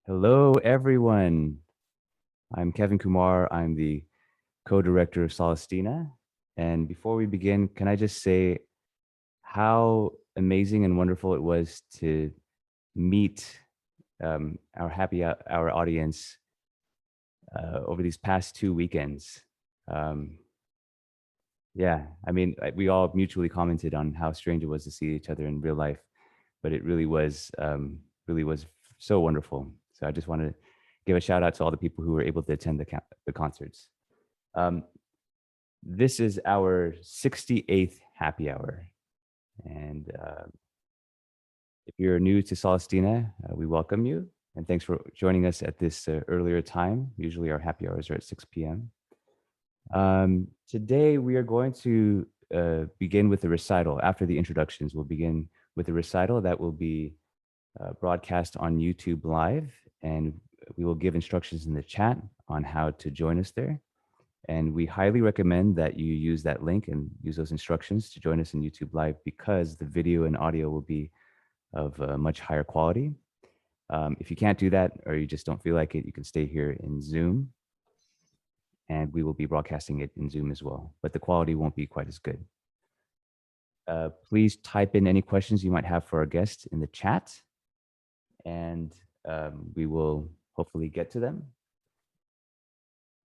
Hello, everyone. I'm Kevin Kumar. I'm the co-director of Celestina. And before we begin, can I just say how amazing and wonderful it was to meet our happy hour audience over these past 2 weekends. Yeah, I mean, we all mutually commented on how strange it was to see each other in real life, but it really was so wonderful. So I just want to give a shout out to all the people who were able to attend the concerts. This is our 68th happy hour. And if you're new to Celestina, we welcome you. And thanks for joining us at this earlier time. Usually our happy hours are at 6 p.m. Today we are going to begin with the recital. After the introductions, we'll begin with the recital that will be broadcast on YouTube Live, and we will give instructions in the chat on how to join us there. And we highly recommend that you use that link and use those instructions to join us in YouTube Live, because the video and audio will be of much higher quality. If you can't do that, or you just don't feel like it, you can stay here in Zoom, and we will be broadcasting it in Zoom as well, but the quality won't be quite as good. Please type in any questions you might have for our guest in the chat, and we will hopefully get to them.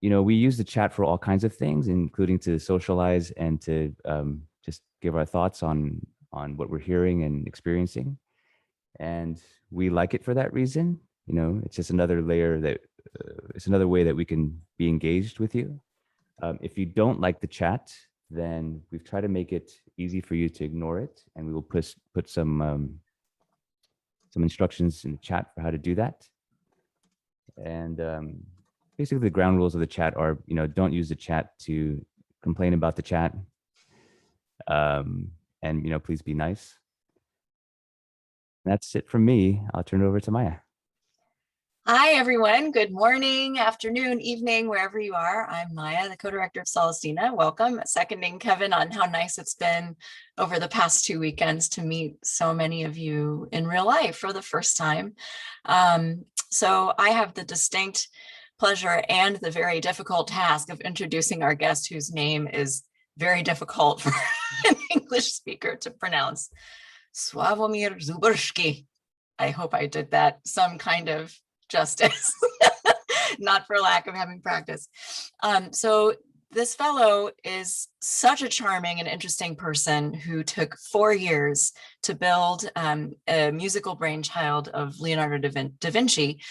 You know, we use the chat for all kinds of things, including to socialize and to just give our thoughts on on what we're hearing and experiencing. And we like it for that reason. You know, it's just another layer that it's another way that we can be engaged with you. If you don't like the chat, then we've tried to make it easy for you to ignore it, and we will put some instructions in the chat for how to do that. And basically, the ground rules of the chat are, you know, don't use the chat to complain about the chat, and you know, please be nice. That's it from me. I'll turn it over to Maya. Hi, everyone. Good morning, afternoon, evening, wherever you are. I'm Maya, the co-director of Celestina. Welcome. Seconding Kevin on how nice it's been over the past 2 weekends to meet so many of you in real life for the first time. So I have the distinct pleasure and the very difficult task of introducing our guest, whose name is very difficult for an English speaker to pronounce. Sławomir Zubrzycki. I hope I did that some kind of justice, not for lack of having practice. So this fellow is such a charming and interesting person who took 4 years to build a musical brainchild of Leonardo da Vinci,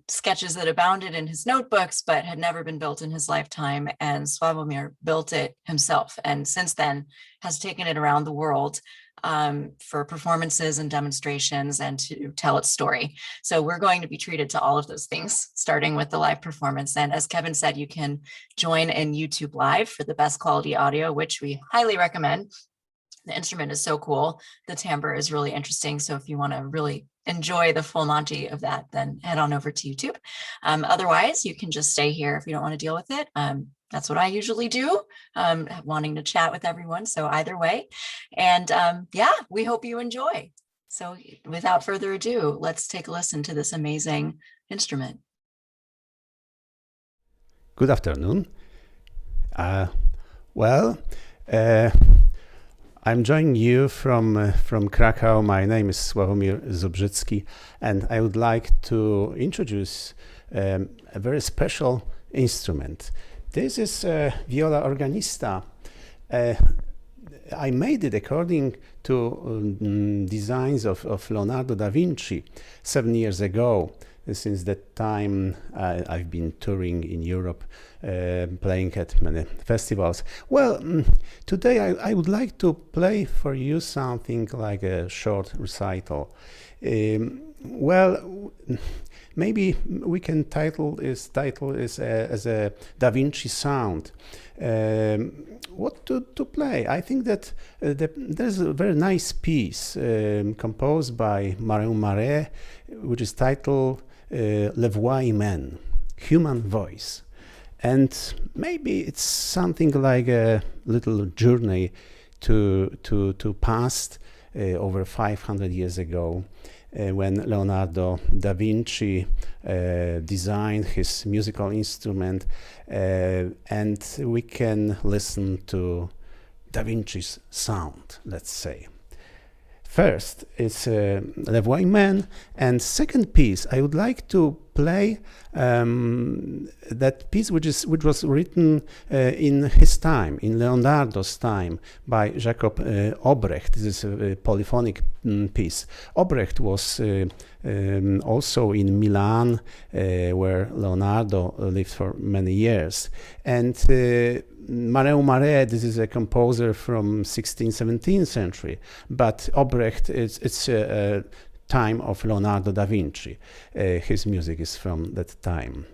sketches that abounded in his notebooks, but had never been built in his lifetime. And Sławomir built it himself, and since then has taken it around the world for performances and demonstrations and to tell its story. So we're going to be treated to all of those things, starting with the live performance. And as Kevin said, you can join in YouTube Live for the best quality audio, which we highly recommend. The instrument is so cool. The timbre is really interesting. So if you want to really enjoy the full Monty of that, then head on over to YouTube. Otherwise, you can just stay here if you don't want to deal with it. That's what I usually do, wanting to chat with everyone. So either way, and yeah, we hope you enjoy. So without further ado, let's take a listen to this amazing instrument. Good afternoon. I'm joining you from Krakow. My name is Sławomir Zubrzycki, and I would like to introduce a very special instrument. This is Viola Organista. I made it according to designs of Leonardo Da Vinci 7 years ago. Since that time, I've been touring in Europe, playing at many festivals. Well, today I would like to play for you something like a short recital. Maybe we can title is as a Da Vinci sound. What to play? I think that there's a very nice piece composed by Marion Marais, which is titled La Voix Humaine, Human Voice. And maybe it's something like a little journey to past over 500 years ago, when Leonardo da Vinci designed his musical instrument, and we can listen to Da Vinci's sound, let's say. First, it's La Voix Humaine, and second piece, I would like to play that piece which was written in his time, in Leonardo's time, by Jacob Obrecht. This is a polyphonic piece. Obrecht was also in Milan, where Leonardo lived for many years. And Marion Marais, this is a composer from 16th, 17th century, but Obrecht, it's a time of Leonardo da Vinci. His music is from that time.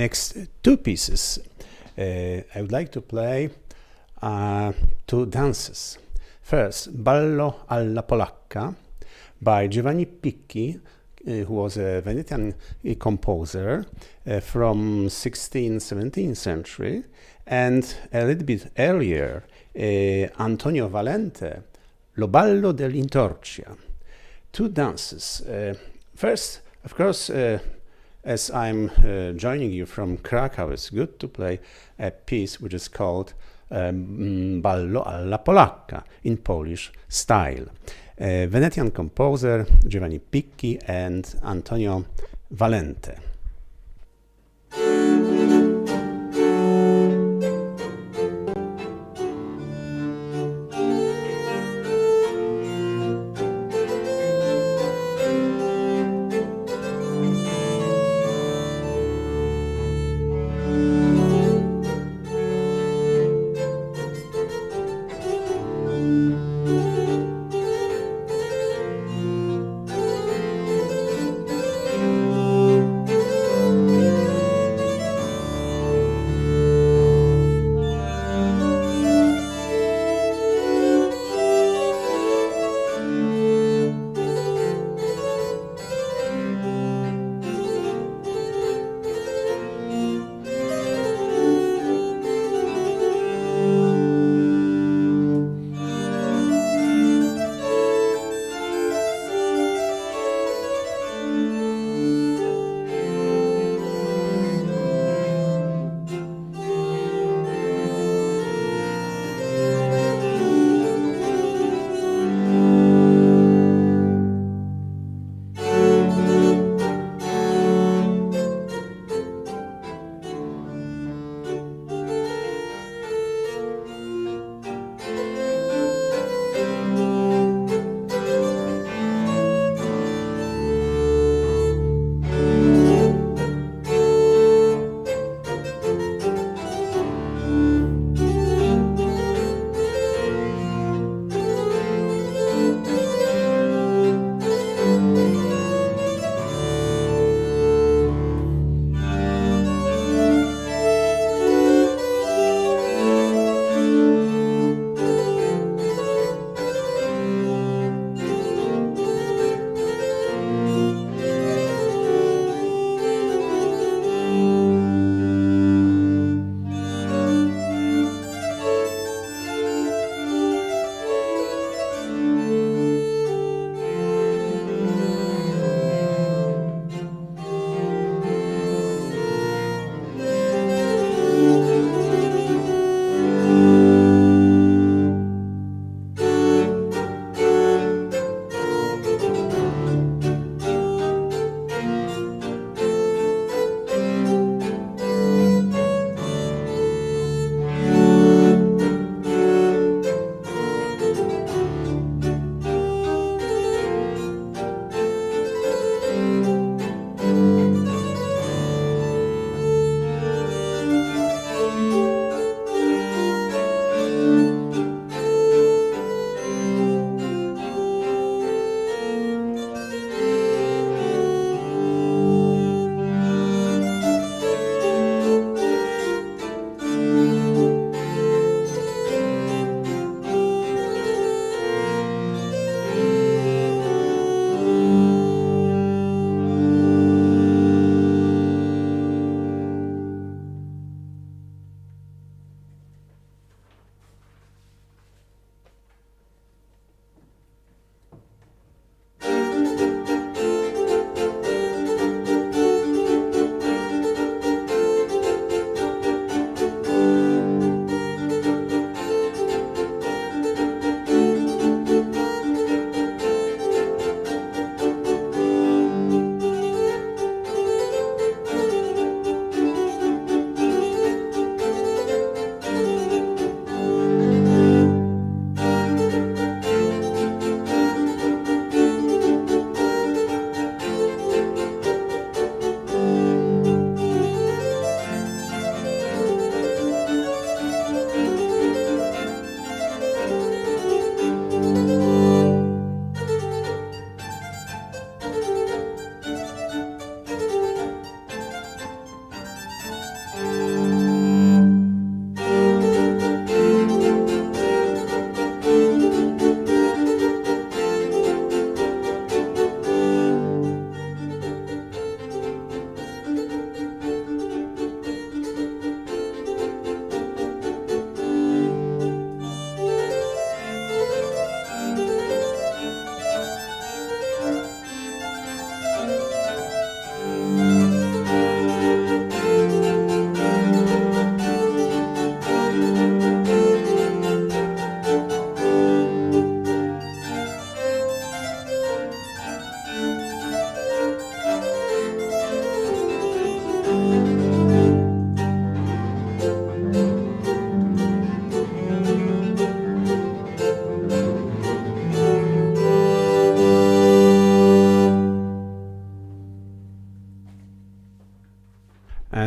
next two pieces. I would like to play two dances. First, Ballo alla Polacca by Giovanni Picchi, who was a Venetian composer from 16th, 17th century, and a little bit earlier, Antonio Valente, Lo ballo dell'intorcia. Two dances. First, of course, as I'm joining you from Krakow, it's good to play a piece which is called Ballo alla Polacca in Polish style. Venetian composer Giovanni Picchi and Antonio Valente.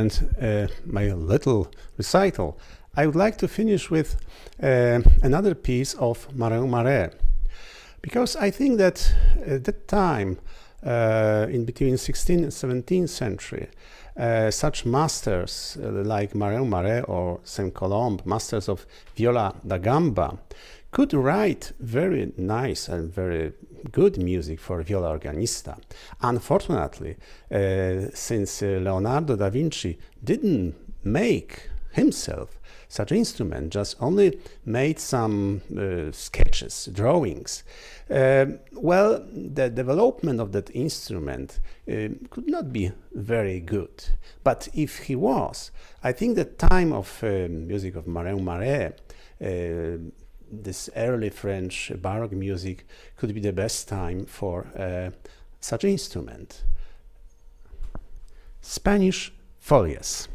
and my little recital, I would like to finish with another piece of Marin Marais, because I think that at that time, in between 16th and 17th century, such masters like Marin Marais or Saint-Colomb, masters of viola da gamba, could write very nice and very good music for viola organista. Unfortunately, since Leonardo da Vinci didn't make himself such instrument, just only made some sketches, drawings. Well, the development of that instrument could not be very good. But if he was, I think the time of music of Marin Marais, this early French Baroque music, could be the best time for such instrument. Spanish Folies.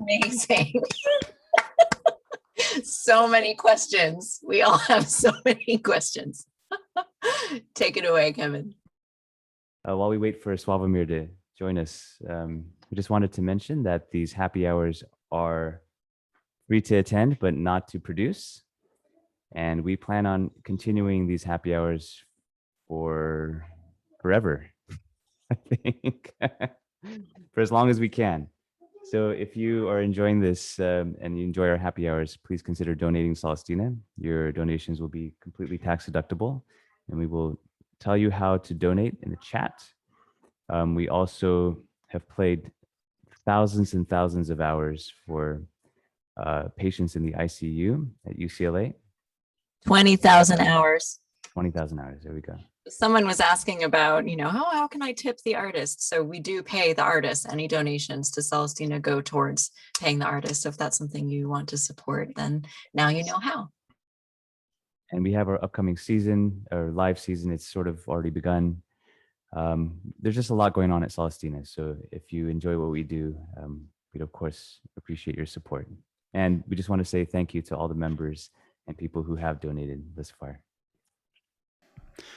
amazing. So many questions. We all have so many questions. Take it away, Kevin. While we wait for Sławomir to join us, we just wanted to mention that these happy hours are free to attend, but not to produce. And we plan on continuing these happy hours for forever, I think, for as long as we can. So if you are enjoying this and you enjoy our happy hours, please consider donating Celestina. Your donations will be completely tax deductible, and we will tell you how to donate in the chat. We also have played thousands and thousands of hours for patients in the ICU at UCLA. 20,000 hours. 20,000 hours. There we go. Someone was asking about, how can I tip the artist? So we do pay the artist. Any donations to Celestina go towards paying the artist. So if that's something you want to support, then now you know how. And we have our upcoming season, our live season. It's sort of already begun. There's just a lot going on at Celestina. So if you enjoy what we do, we'd of course appreciate your support. And we just want to say thank you to all the members and people who have donated this far.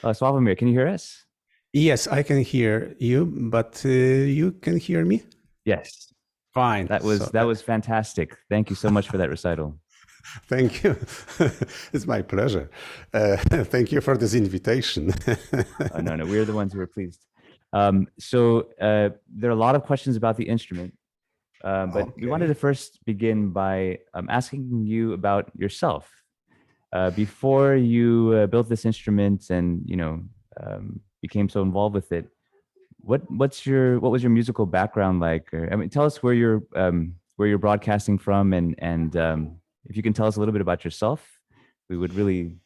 Sławomir, can you hear us? Yes, I can hear you, but you can hear me? Yes. Fine. That was fantastic. Thank you so much for that recital. Thank you. It's my pleasure. Thank you for this invitation. No, we're the ones who are pleased. So there are a lot of questions about the instrument, but we wanted to first begin by asking you about yourself. Before you built this instrument and became so involved with it, what was your musical background like? Tell us where you're broadcasting from, and if you can tell us a little bit about yourself, we would really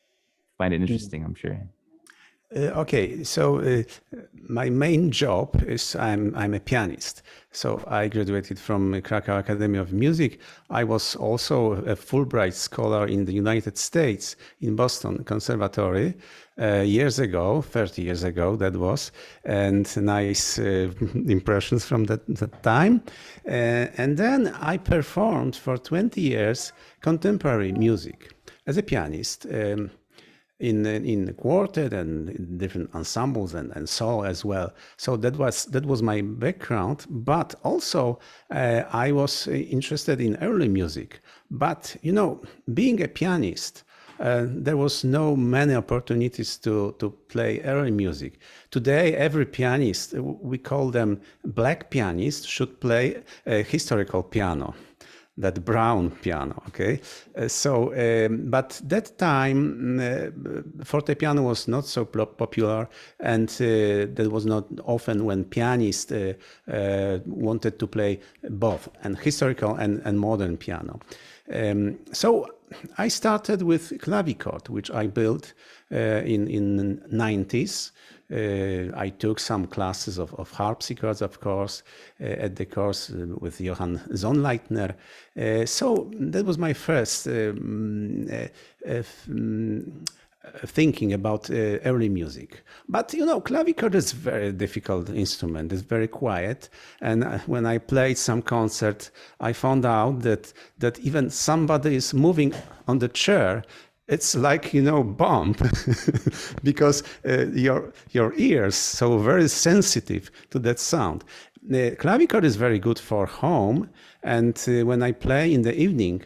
find it interesting, I'm sure. Okay, so my main job is I'm a pianist. So I graduated from Krakow Academy of Music. I was also a Fulbright scholar in the United States, in Boston Conservatory, years ago, 30 years ago that was, and nice impressions from that time. And then I performed for 20 years contemporary music as a pianist. In quartet and in different ensembles and solo as well. So that was my background. But also I was interested in early music. But being a pianist, there was no many opportunities to play early music. Today, every pianist, we call them black pianists, should play a historical piano. That brown piano, okay? But that time, fortepiano was not so popular, and that was not often when pianists wanted to play both, and historical and modern piano. So I started with clavichord, which I built in 90s. I took some classes of harpsichords, of course, at the course with Johann Sonnleitner. So that was my first thinking about early music. But clavichord is a very difficult instrument. It's very quiet. And when I played some concert, I found out that even somebody is moving on the chair, it's like, bomb, because your ears so very sensitive to that sound. The clavichord is very good for home, and when I play in the evening,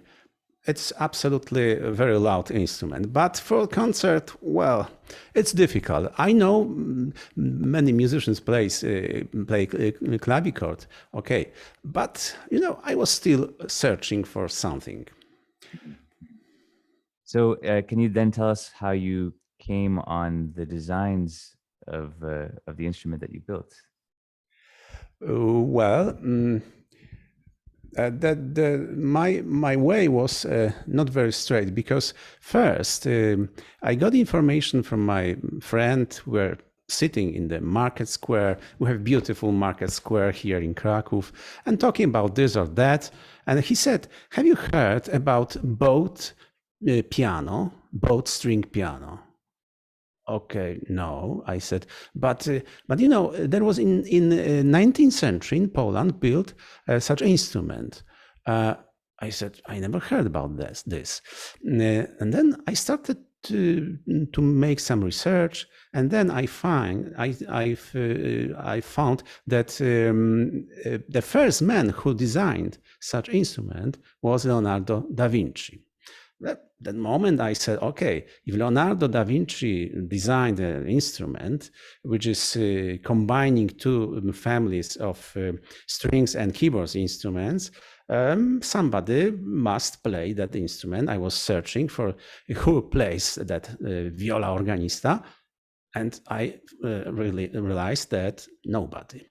it's absolutely a very loud instrument. But for concert, well, it's difficult. I know many musicians play clavichord, okay, but I was still searching for something. So can you then tell us how you came on the designs of the instrument that you built? My way was not very straight, because first I got information from my friend. We were sitting in the market square. We have beautiful market square here in Krakow, and talking about this or that. And he said, "Have you heard about bowed piano, bowed string piano?" Okay, no, I said, but there was in 19th century in Poland built such instrument. I said, I never heard about this. And then I started to make some research, and then I found that the first man who designed such instrument was Leonardo da Vinci. At that moment, I said, okay, if Leonardo da Vinci designed an instrument which is combining two families of strings and keyboards instruments, somebody must play that instrument. I was searching for who plays that Viola Organista, and I really realized that nobody,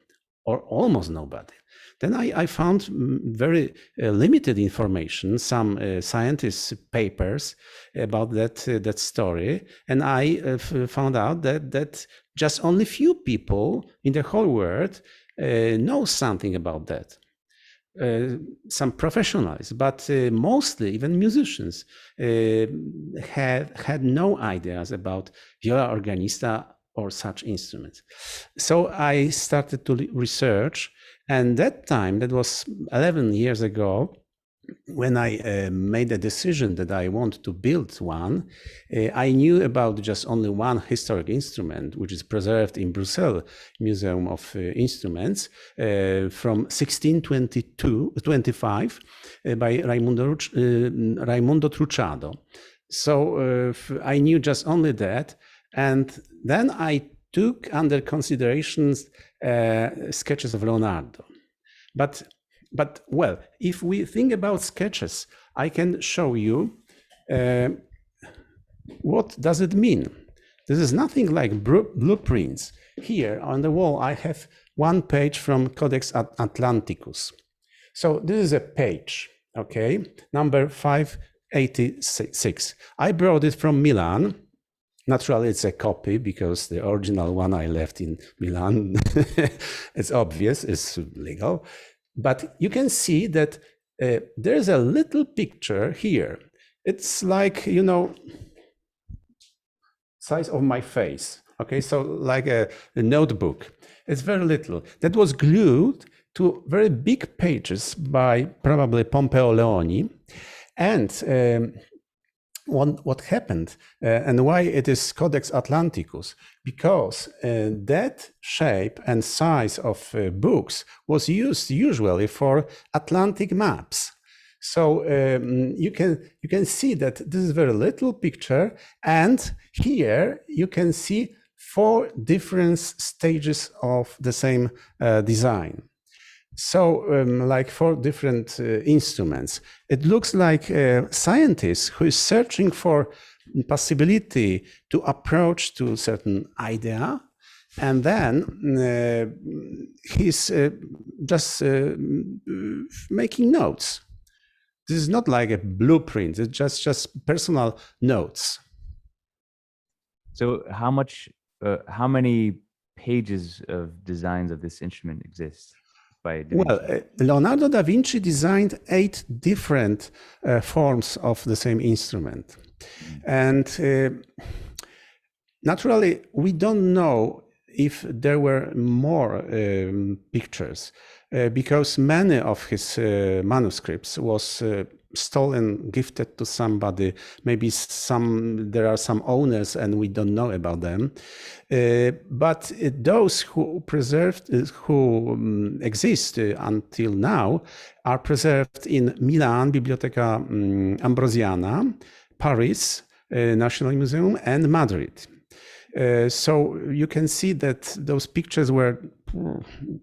or almost nobody. Then I found very limited information, some scientists' papers about that story, and I found out that just only few people in the whole world know something about that. Some professionals, but mostly even musicians had no ideas about Viola Organista or such instruments. So I started to research, and that time, that was 11 years ago, when I made a decision that I want to build one, I knew about just only one historic instrument, which is preserved in Brussels Museum of Instruments from 1625 by Raimundo Truciado. So I knew just only that. And then I took under considerations sketches of Leonardo. But well, if we think about sketches, I can show you what does it mean. This is nothing like blueprints. Here on the wall, I have one page from Codex Atlanticus. So this is a page, okay, number 586. I brought it from Milan. Naturally, it's a copy because the original one I left in Milan. It's obvious, it's legal. But you can see that there's a little picture here. It's like, you know, size of my face. Okay, so like a notebook. It's very little. That was glued to very big pages by probably Pompeo Leoni. And what happened and why it is Codex Atlanticus, because that shape and size of books was used usually for Atlantic maps. So you can see that this is a very little picture, and here you can see 4 different stages of the same design. So like 4 different instruments. It looks like a scientist who is searching for possibility to approach to a certain idea, and then he's just making notes. This is not like a blueprint, it's just personal notes. So how many pages of designs of this instrument exist? Well, Leonardo da Vinci designed 8 different forms of the same instrument. And naturally, we don't know if there were more pictures because many of his manuscripts was stolen, gifted to somebody. Maybe there are some owners and we don't know about them. But those who exist until now are preserved in Milan, Biblioteca Ambrosiana, Paris, National Museum, and Madrid. So you can see that those pictures were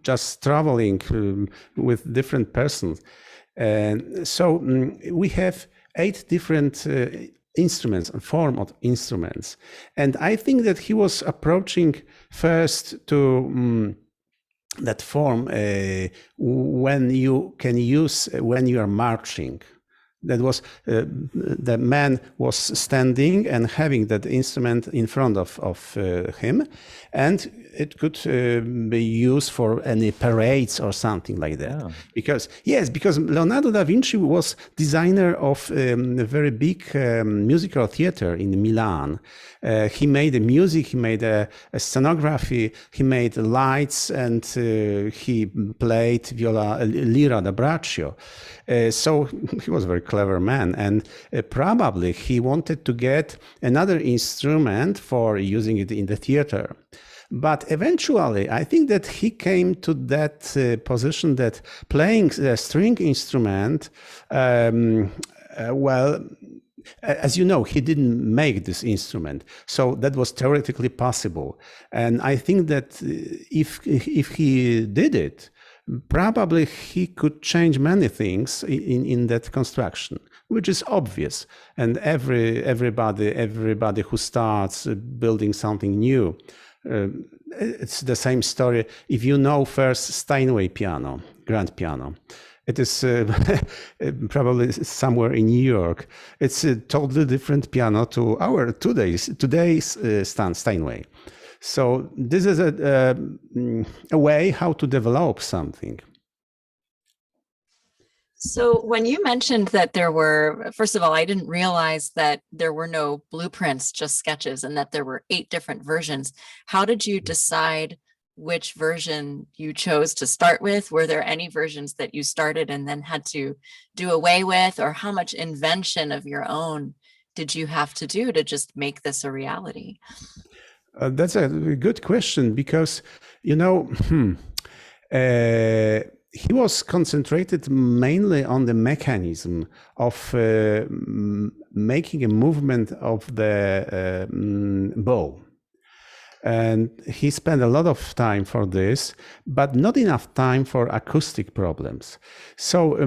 just traveling with different persons. And so we have 8 different instruments, a form of instruments. And I think that he was approaching first to that form when you can use when you are marching. That was the man was standing and having that instrument in front of him, and it could be used for any parades or something like that. Oh. Because Leonardo da Vinci was designer of a very big musical theater in Milan. He made the music, he made a scenography, he made the lights, and he played viola lira da braccio. So he was a very clever man, and probably he wanted to get another instrument for using it in the theater. But eventually, I think that he came to that position that playing a string instrument, well, as you know, he didn't make this instrument, so that was theoretically possible. And I think that if he did it, probably he could change many things in that construction, which is obvious. And everybody who starts building something new, it's the same story. If you know first Steinway piano, grand piano, it is probably somewhere in New York. It's a totally different piano to our today's Steinway. So this is a way how to develop something. So when you mentioned that there were, first of all, I didn't realize that there were no blueprints, just sketches, and that there were 8 different versions. How did you decide which version you chose to start with? Were there any versions that you started and then had to do away with, or how much invention of your own did you have to do to just make this a reality? That's a good question, because, you know, he was concentrated mainly on the mechanism of making a movement of the bow. And he spent a lot of time for this, but not enough time for acoustic problems. So,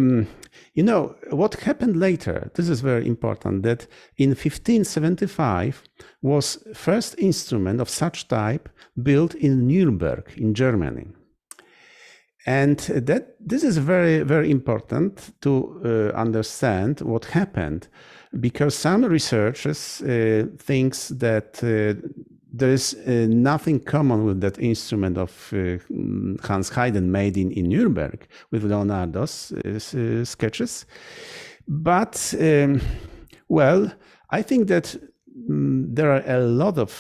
you know, what happened later, this is very important, that in 1575 was first instrument of such type built in Nuremberg in Germany. And that this is very, very important to understand what happened, because some researchers thinks that there is nothing common with that instrument of Hans Haydn made in Nuremberg with Leonardo's sketches. But, well, I think that there are a lot of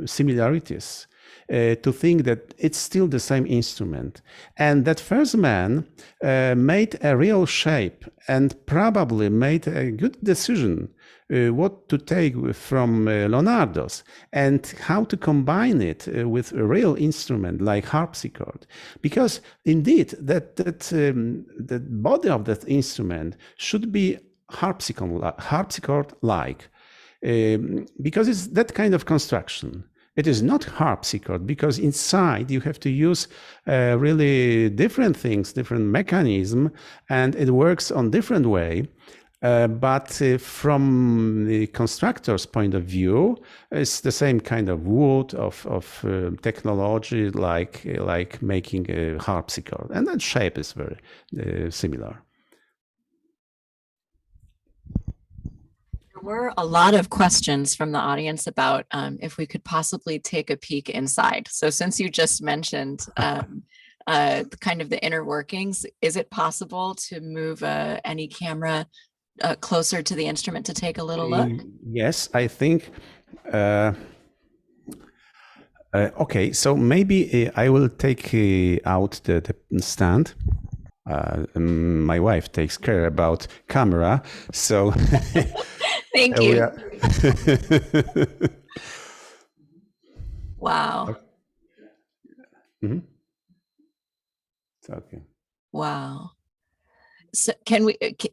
similarities to think that it's still the same instrument. And that first man made a real shape and probably made a good decision what to take from Leonardo's and how to combine it with a real instrument like harpsichord. Because indeed, the body of that instrument should be harpsichord-like, because it's that kind of construction. It is not harpsichord, because inside you have to use really different things, different mechanism, and it works on different way. But from the constructor's point of view, it's the same kind of wood, of technology, like making a harpsichord, and that shape is very similar. There were a lot of questions from the audience about if we could possibly take a peek inside. So since you just mentioned kind of the inner workings, is it possible to move any camera closer to the instrument to take a little look? Yes, I think. Okay, so maybe I will take out the stand. My wife takes care about camera, so thank you. Wow. Mm-hmm. It's okay. Wow. So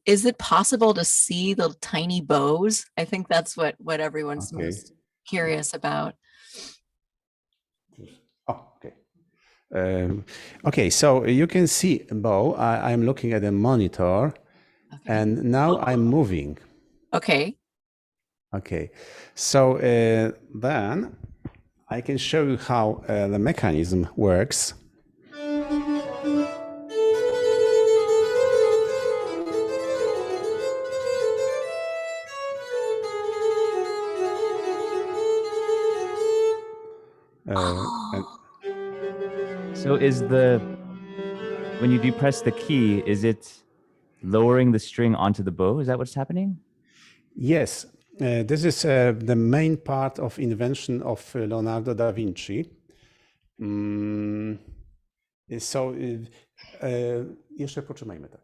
is it possible to see the tiny bows? I think that's what everyone's most curious about. Oh, okay. Okay, so you can see a bow. I'm looking at a monitor, and now I'm moving. Okay. Okay, so then I can show you how the mechanism works. And So when you depress the key, is it lowering the string onto the bow? Is that what's happening? yes, this is the main part of invention of Leonardo da Vinci. So, jeszcze potrzymajmy tak.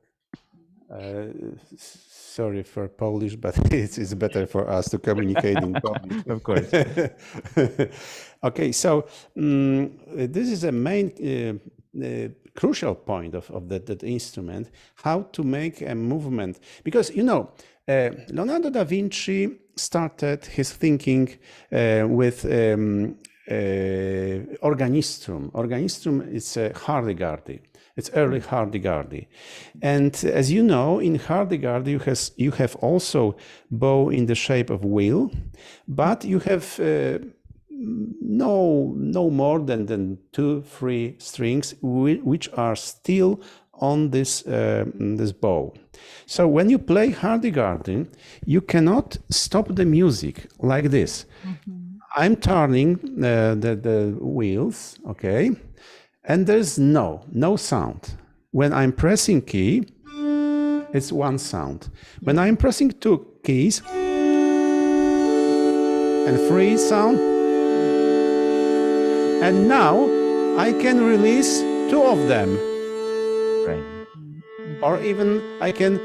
Sorry for Polish, but it's better for us to communicate in Polish. Of course. Okay, so this is a main crucial point of that instrument, how to make a movement. Because, Leonardo da Vinci started his thinking with organistrum. Organistrum is a hurdy-gurdy. It's early hurdy-gurdy. And as you know, in hurdy-gurdy, you have also bow in the shape of wheel, but you have no more than 2-3 strings which are still on this bow. So when you play hurdy-gurdy, you cannot stop the music like this. I'm turning the wheels, okay, and there's no sound. When I'm pressing key, it's one sound. When I'm pressing 2 keys and 3 sound, and now I can release 2 of them. Right. Or even I can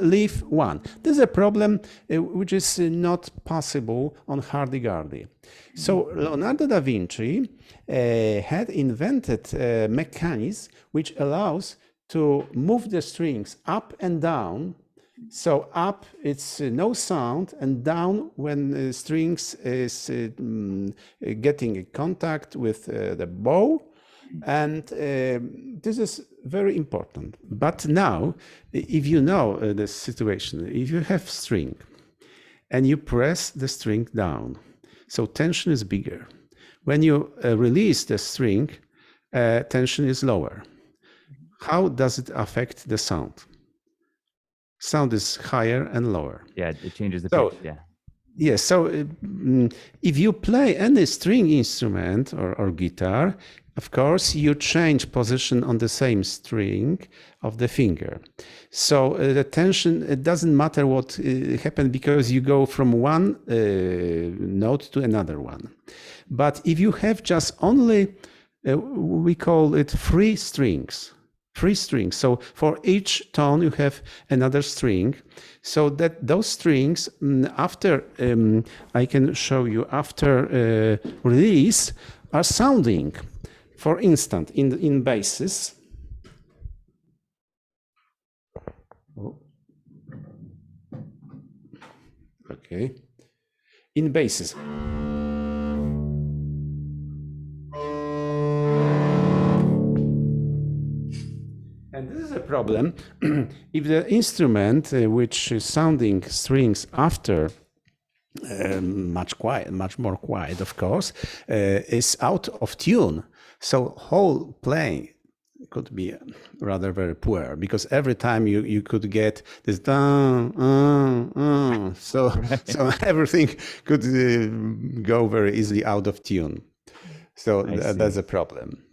leave 1. This is a problem which is not possible on hurdy-gurdy. So Leonardo da Vinci had invented a mechanism which allows to move the strings up and down. So up, it's no sound, and down, when strings is getting in contact with the bow. And this is very important. But now, if you know the situation, if you have string and you press the string down, so tension is bigger. When you release the string, tension is lower. How does it affect the sound? Sound is higher and lower. Yeah, it changes the pitch. Yeah. Yes, so if you play any string instrument or guitar, of course, you change position on the same string of the finger. So the tension, it doesn't matter what happened because you go from one note to another one. But if you have just only, we call it free strings. So for each tone you have another string, so that those strings after I can show you after release are sounding. For instance, in basses, okay, in basses. And this is a problem if the instrument which is sounding strings after much more quiet, of course, is out of tune. So whole playing could be rather very poor because every time you could get this so everything could go very easily out of tune. So that's a problem.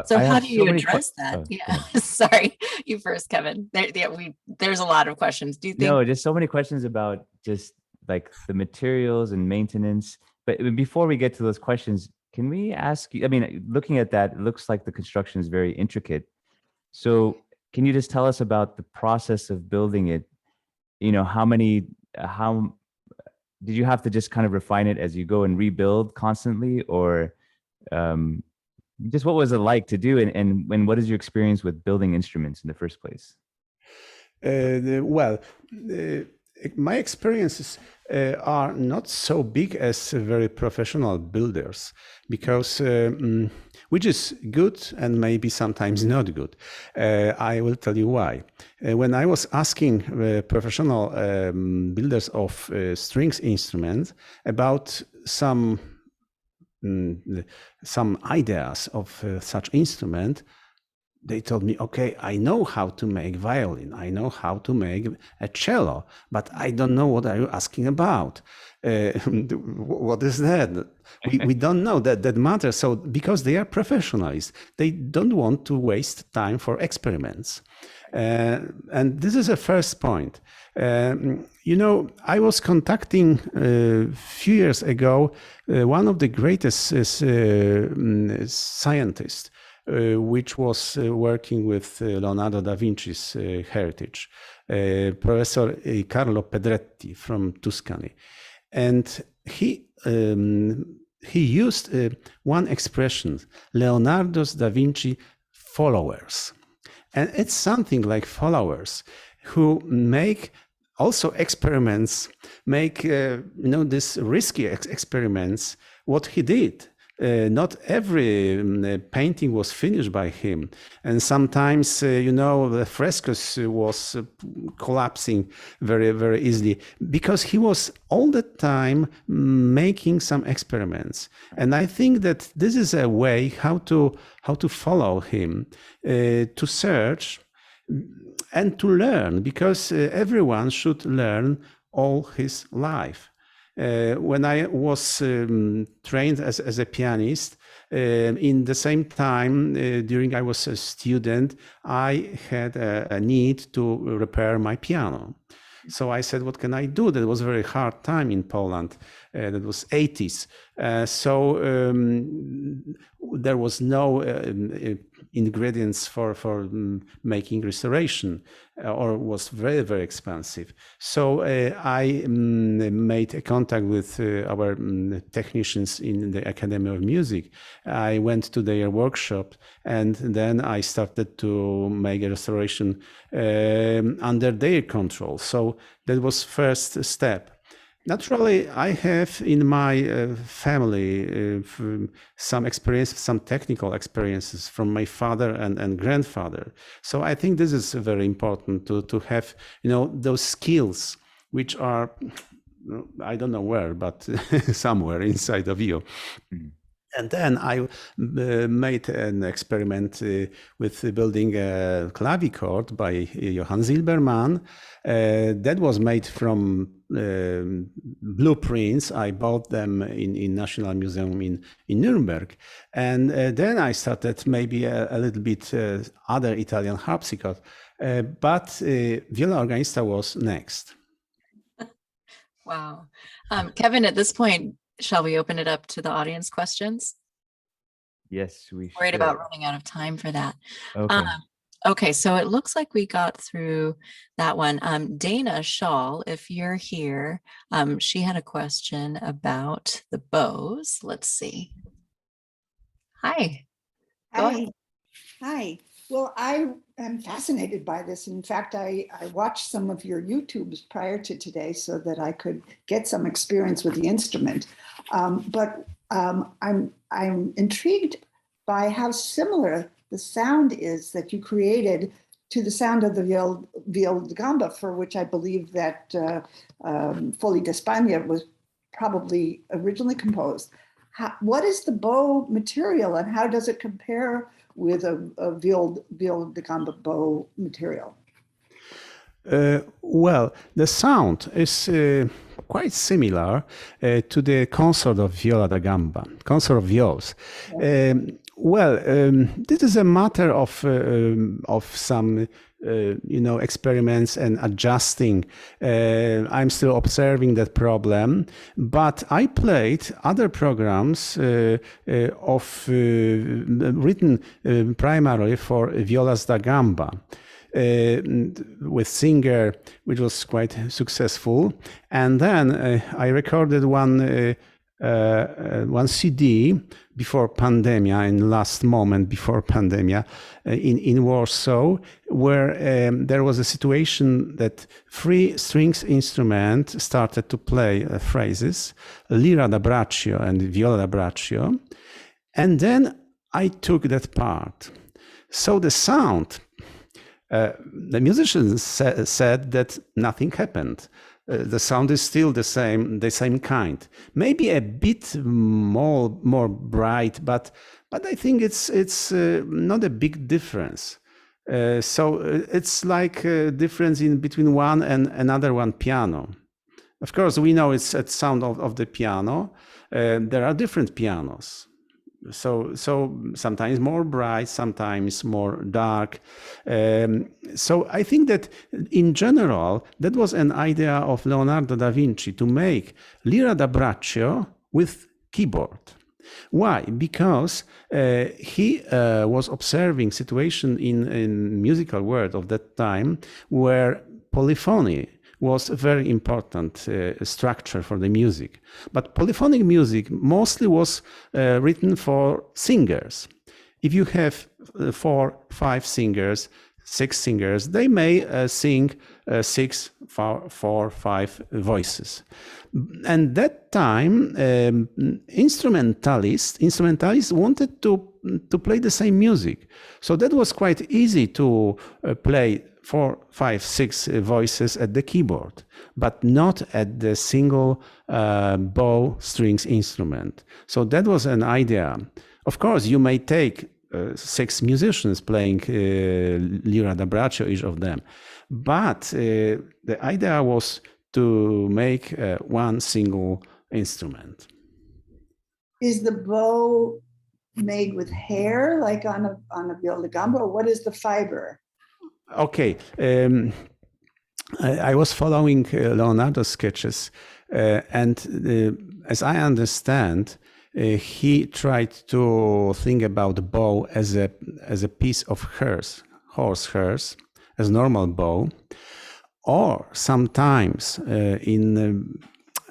So how do you address that? Yeah, sorry, you first, Kevin. There's a lot of questions. Do you think? No, just so many questions about just like the materials and maintenance. But before we get to those questions, can we ask you, I mean, looking at that, it looks like the construction is very intricate. So can you just tell us about the process of building it? How did you have to just kind of refine it as you go and rebuild constantly, or just what was it like to do, and what is your experience with building instruments in the first place? My experiences are not so big as very professional builders, because which is good and maybe sometimes not good. I will tell you why. When I was asking professional builders of strings instruments about some ideas of such instrument, they told me, okay, I know how to make violin, I know how to make a cello, but I don't know what are you asking about. What is that? We don't know that matters. So because they are professionals, they don't want to waste time for experiments. And this is a first point. I was contacting a few years ago one of the greatest scientists, which was working with Leonardo da Vinci's heritage, Professor Carlo Pedretti from Tuscany. And he used one expression, Leonardo da Vinci followers. And it's something like followers who make also experiments, make this risky experiments. What he did, not every painting was finished by him, and sometimes the frescoes was collapsing very, very easily because he was all the time making some experiments. And I think that this is a way how to follow him, to search and to learn, because everyone should learn all his life. When I was trained as a pianist, in the same time, during I was a student, I had a need to repair my piano. So I said, what can I do? That was a very hard time in Poland. That was 80s. So there was no ingredients for making restoration, or was very, very expensive. So I made a contact with our technicians in the Academy of Music. I went to their workshop, and then I started to make a restoration under their control. So that was first step. Naturally, I have in my family some experience, some technical experiences from my father and grandfather. So I think this is very important to have, those skills which are, I don't know where, but somewhere inside of you. And then I made an experiment with building a clavichord by Johann Silbermann. That was made from blueprints. I bought them in National Museum in Nuremberg. And then I started maybe a little bit other Italian harpsichord. But Viola Organista was next. Wow. Kevin, at this point, shall we open it up to the audience questions? Yes, we should. Worried about running out of time for that. Okay. Okay, so it looks like we got through that one. Dana Shaw, if you're here, she had a question about the bows. Let's see. Hi. Go ahead. Hi. Well, I am fascinated by this. In fact, I watched some of your YouTubes prior to today so that I could get some experience with the instrument. But I'm intrigued by how similar the sound is that you created to the sound of the Viola da Gamba, for which I believe that Folli d'Espagna was probably originally composed. What is the bow material, and how does it compare with a Viola da Gamba bow material? Well, the sound is quite similar to the consort of Viola da Gamba, consort of viols. Yeah. This is a matter of some experiments and adjusting. I'm still observing that problem, but I played other programs written primarily for violas da gamba. With Singer, which was quite successful, and then I recorded one CD before pandemia, in last moment before pandemia, in Warsaw, where there was a situation that 3 strings instrument started to play phrases, lira da braccio and viola da braccio, and then I took that part. So the sound. The musicians said that nothing happened. the sound is still the same kind. Maybe a bit more bright, but I think it's not a big difference. So it's like a difference in between one and another one piano. Of course, we know it's a sound of the piano. There are different pianos. So sometimes more bright, sometimes more dark. So I think that in general, that was an idea of Leonardo da Vinci to make lira da braccio with keyboard. Why? Because he was observing situation in musical world of that time where polyphony was a very important structure for the music. But polyphonic music mostly was written for singers. If you have 4, 5 singers, 6 singers, they may sing 6, 4, 5 voices. And that time, instrumentalists wanted to play the same music. So that was quite easy to play 4, 5, 6 voices at the keyboard, but not at the single bow strings instrument. So that was an idea. Of course, you may take 6 musicians playing lira da braccio, each of them, but the idea was to make one single instrument. Is the bow made with hair, like on a viola gamba, or what is the fiber? Okay, I was following Leonardo's sketches, and as I understand, he tried to think about the bow as a piece of horse hairs, as normal bow, or sometimes in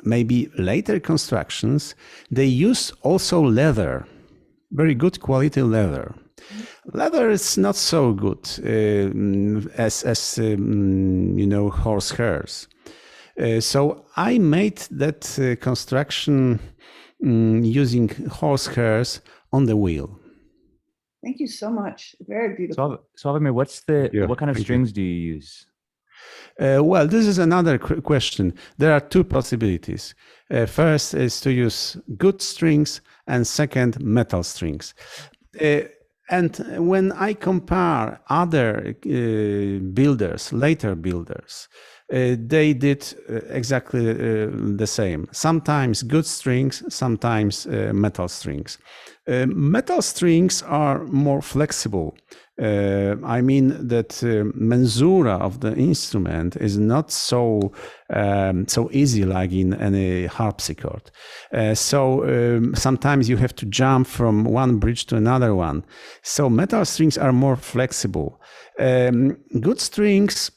maybe later constructions they use also leather, very good quality leather. Leather is not so good as horse hairs. So I made that construction using horse hairs on the wheel. Thank you so much. Very beautiful. Sławomir, what kind of strings do you use? Well, this is another question. There are 2 possibilities. First is to use good strings, and second, metal strings. And when I compare other builders, later builders, they did exactly the same. Sometimes good strings, sometimes metal strings. Metal strings are more flexible. I mean that mensura of the instrument is not so easy like in any harpsichord. So sometimes you have to jump from one bridge to another one. So metal strings are more flexible. Good strings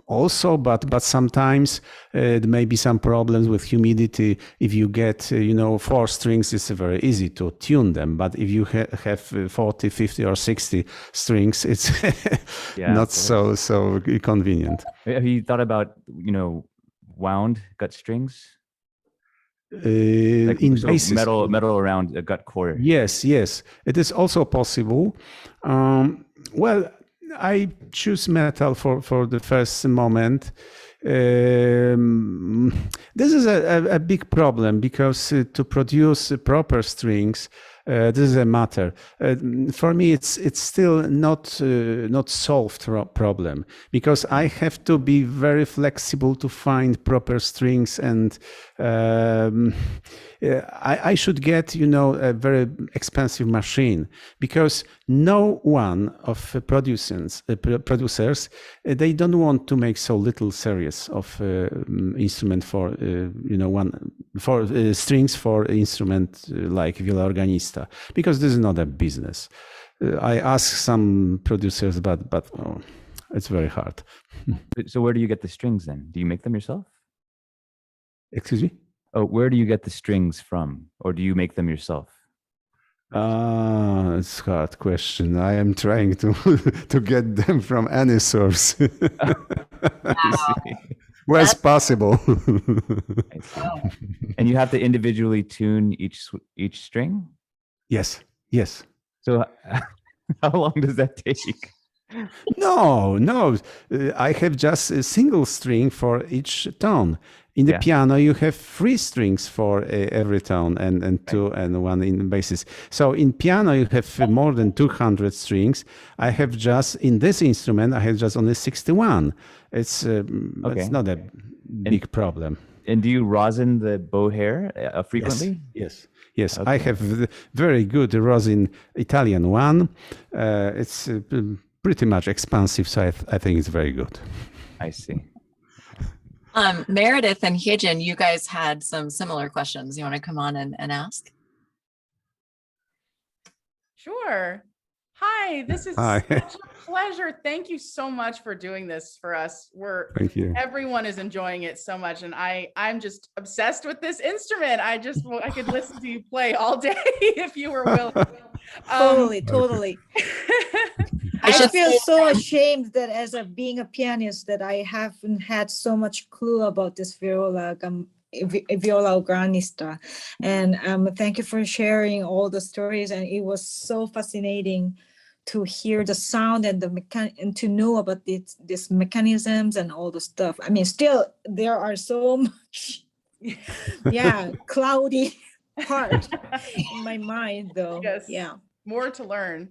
also, but sometimes there may be some problems with humidity. If you get 4 strings, it's very easy to tune them, but if you have 40, 50 or 60 strings, it's not so convenient. Have you thought about wound gut strings? Like in bases, metal around a gut core. Yes, it is also possible. Well, I choose metal for the first moment. This is a big problem because to produce proper strings, this is a matter. For me, it's still not solved problem because I have to be very flexible to find proper strings, and I should get a very expensive machine, because no one of producers they don't want to make so little series of instrument for strings for instrument like Viola Organista, because this is not a business. I ask some producers, but it's very hard. So where do you get the strings then? Do you make them yourself? Excuse me? Oh, where do you get the strings from, or do you make them yourself? It's a hard question. I am trying to get them from any source. Where's possible. And you have to individually tune each string? Yes. So how long does that take? No, no. I have just a single string for each tone. In the Yeah. piano, you have three strings for every tone and two and one in basses. So in piano, you have more than 200 strings. I have just, in this instrument, I have just only 61. It's not a big problem. And do you rosin the bow hair frequently? Yes. Yes, I have very good rosin Italian one. It's pretty much expansive, so I think it's very good. I see. Meredith and Hyejin, you guys had some similar questions. You want to come on and ask? Sure. Hi, this is Hi. such a pleasure. Thank you so much for doing this for us. Thank you. Everyone is enjoying it so much, and I'm just obsessed with this instrument. I could listen to you play all day if you were willing. Totally. I feel so ashamed that being a pianist that I haven't had so much clue about this Viola Organista. And thank you for sharing all the stories. And it was so fascinating to hear the sound and and to know about these mechanisms and all the stuff. I mean, still there are so much, cloudy part in my mind, though. Yes. Yeah. More to learn.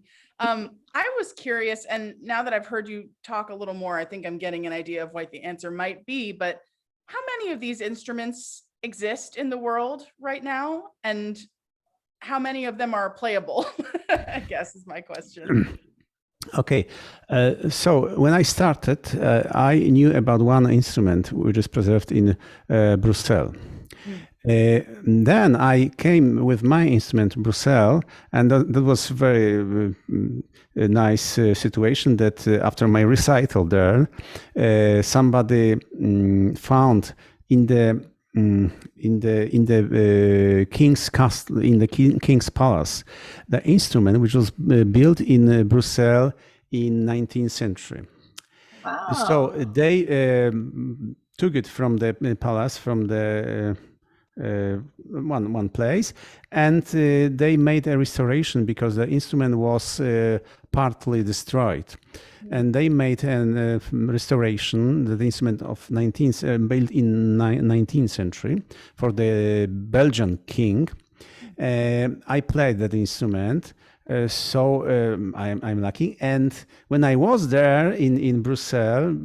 I was curious, and now that I've heard you talk a little more, I think I'm getting an idea of what the answer might be, but how many of these instruments exist in the world right now? And how many of them are playable? I guess is my question. Okay, so when I started, I knew about one instrument which is preserved in Brussels. Then I came with my instrument to Brussels, and that was very nice situation that after my recital there, somebody found in the king's castle, in the king's palace, the instrument which was built in Brussels in 19th century. Wow. So they took it from the palace, from the one place, and they made a restoration because the instrument was partly destroyed, and they made a restoration, the instrument of built in 19th century for the Belgian king. I played that instrument, so I'm lucky. And when I was there in Brussels,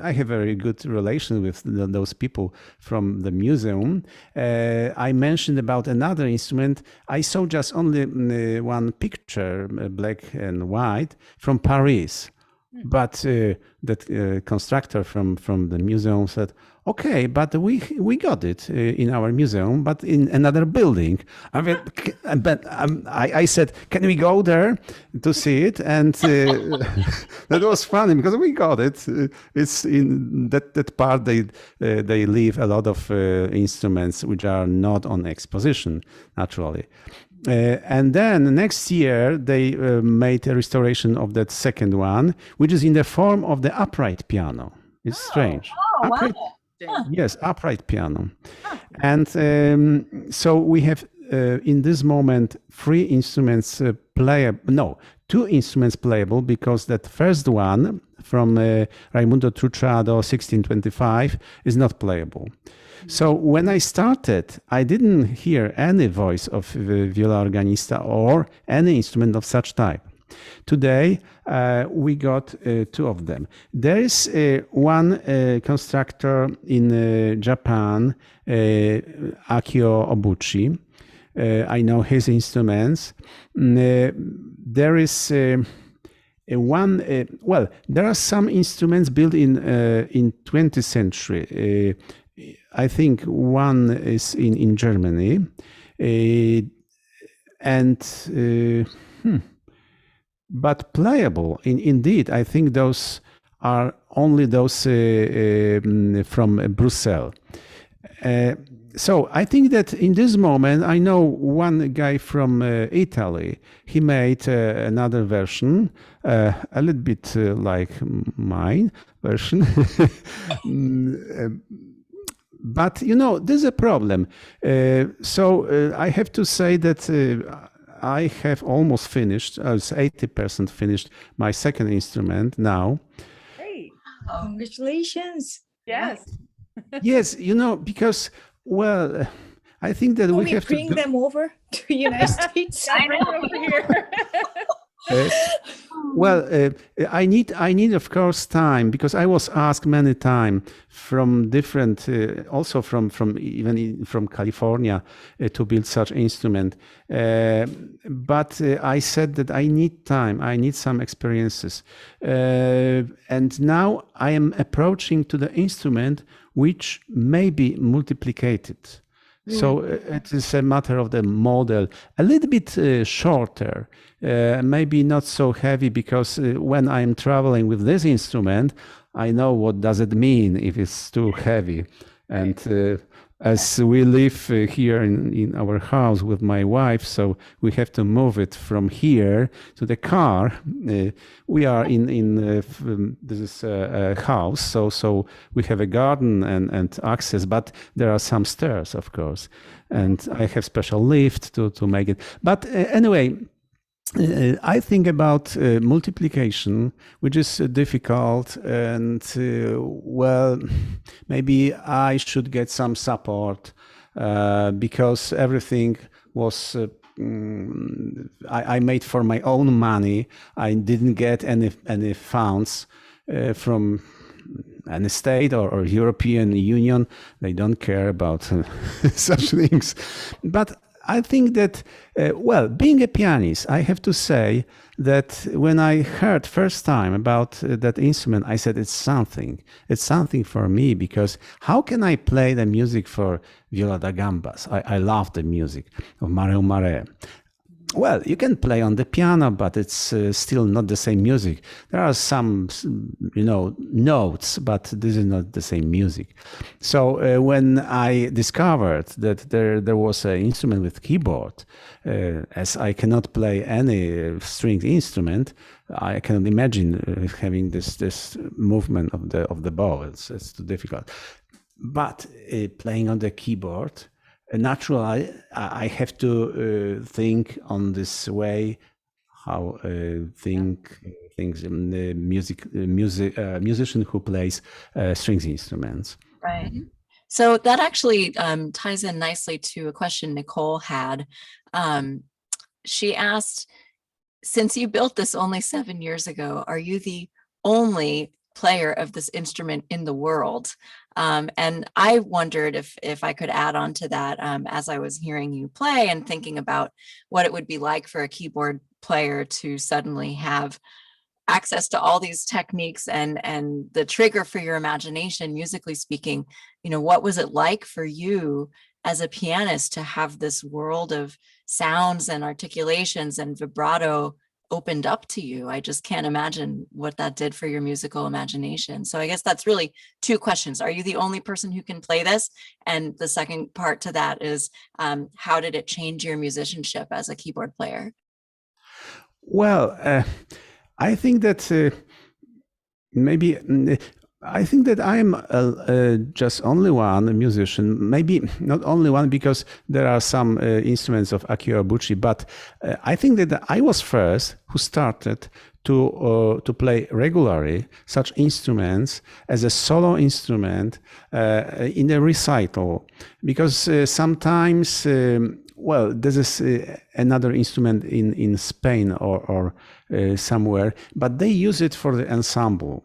I have a very good relation with those people from the museum. I mentioned about another instrument. I saw just only one picture, black and white, from Paris. But that constructor from the museum said, "Okay, but we got it in our museum, but in another building." I mean, I said, "Can we go there to see it?" And that was funny because we got it. It's in that part they leave a lot of instruments which are not on exposition, naturally. And then next year they made a restoration of that second one, which is in the form of the upright piano. It's strange. Oh, Upright, wow. yes, upright piano. And so we have in this moment two instruments playable, because that first one from Raimundo Truchado 1625 is not playable. So when I started, I didn't hear any voice of Viola Organista or any instrument of such type. Today, we got two of them. There is one constructor in Japan, Akio Obuchi. I know his instruments. There is there are some instruments built in 20th century. I think one is in Germany, but playable. Indeed, I think those are only those from Brussels. So I think that in this moment, I know one guy from Italy. He made another version, a little bit like mine version. But, there's a problem. So I have to say that I have almost finished, it's 80% finished my second instrument now. Great. Oh, Congratulations. Yes. Yes, because, well, I think that Can we we have to bring do, them over to United States? Yeah, bring it over here. uh, well, I need, of course, time, because I was asked many times from different, also from from California, to build such instrument. But I said that I need time, I need some experiences, and now I am approaching to the instrument which may be multiplicated. So it is a matter of the model, a little bit shorter, maybe not so heavy, because when I'm traveling with this instrument, I know what does it mean if it's too heavy. And as we live here in our house with my wife, so we have to move it from here to the car. We are in this is a house, so we have a garden and access, but there are some stairs, of course, and I have special lift to make it. But anyway, I think about multiplication, which is difficult, and well, maybe I should get some support, because everything was I made for my own money. I didn't get any funds from any state or European Union. They don't care about such things, but I think that, well, being a pianist, I have to say that when I heard first time about that instrument, I said, it's something for me, because how can I play the music for Viola da Gambas? I love the music of Mareu Mare. Well, you can play on the piano, but it's still not the same music. There are some, notes, but this is not the same music. So when I discovered that there was an instrument with keyboard, as I cannot play any stringed instrument, I cannot imagine having this movement of the bow. It's too difficult. But playing on the keyboard, naturally, I have to think on this way, how things in the musician who plays strings instruments. right. So that actually ties in nicely to a question Nicole had. She asked, since you built this only 7 years ago, are you the only player of this instrument in the world? And I wondered if I could add on to that as I was hearing you play and thinking about what it would be like for a keyboard player to suddenly have access to all these techniques and the trigger for your imagination, musically speaking. What was it like for you as a pianist to have this world of sounds and articulations and vibrato opened up to you? I just can't imagine what that did for your musical imagination. So I guess that's really two questions. Are you the only person who can play this? And the second part to that is, how did it change your musicianship as a keyboard player? Well, I think that maybe I think that I'm just only one musician, maybe not only one, because there are some instruments of Akio Ibuchi, but I think that I was first who started to play regularly such instruments as a solo instrument in a recital, because sometimes well, this is another instrument in Spain or somewhere, but they use it for the ensemble,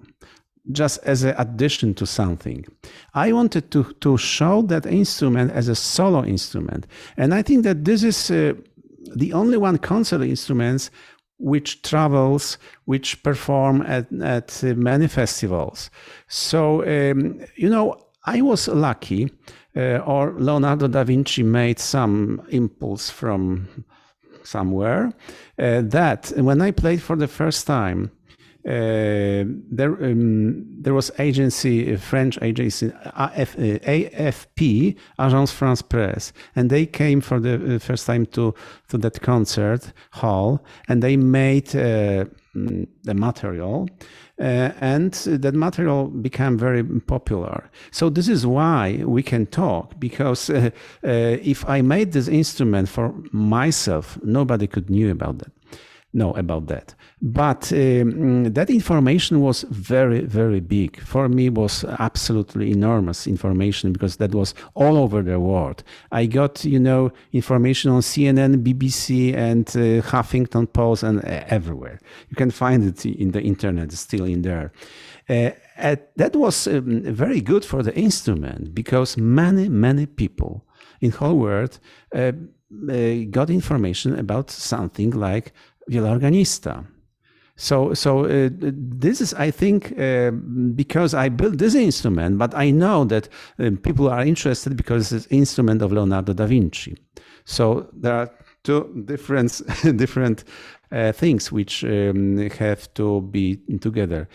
just as an addition to something. I wanted to show that instrument as a solo instrument. And I think that this is the only one concert instruments which travels, which perform at many festivals. So, I was lucky, or Leonardo da Vinci made some impulse from somewhere, that when I played for the first time, there was agency, a French agency, AFP, Agence France Presse, and they came for the first time to that concert hall, and they made the material, and that material became very popular. So this is why we can talk, because if I made this instrument for myself, nobody could know about that. But that information was very, very big. For me, was absolutely enormous information, because that was all over the world. I got, information on CNN, BBC, and Huffington Post, and everywhere. You can find it in the internet, still in there. That was very good for the instrument, because many people in the whole world got information about something like Viola Organista. So this is, I think, because I built this instrument, but I know that people are interested because it's an instrument of Leonardo da Vinci. So there are two different things which have to be together.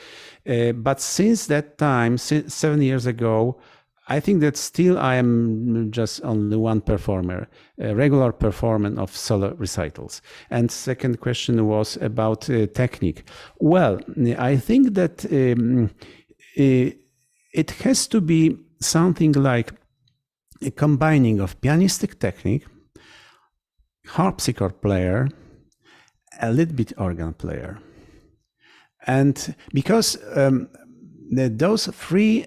But since that time, 7 years ago, I think that still I am just only one performer, a regular performer of solo recitals. And second question was about technique. Well, I think that it has to be something like a combining of pianistic technique, harpsichord player, a little bit organ player. And because those three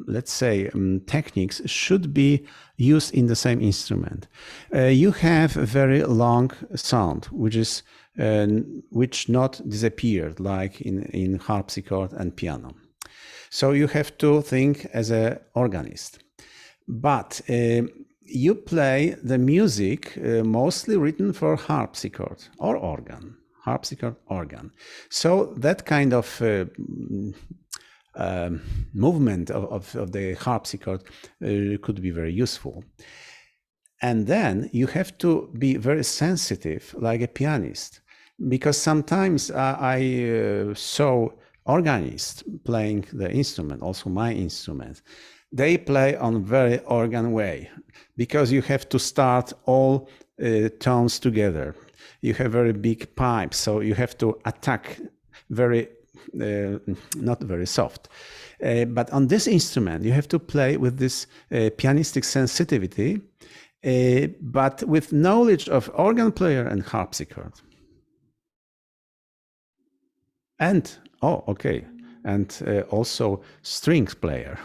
let's say techniques should be used in the same instrument. You have a very long sound, which not disappeared like in harpsichord and piano. So you have to think as an organist. But you play the music mostly written for harpsichord or organ, harpsichord, organ. So that kind of movement of the harpsichord could be very useful. And then you have to be very sensitive, like a pianist, because sometimes I saw organists playing the instrument, also my instrument. They play on very organ way, because you have to start all tones together. You have very big pipes, so you have to attack very not very soft. But on this instrument, you have to play with this pianistic sensitivity, but with knowledge of organ player and harpsichord. And, and also strings player.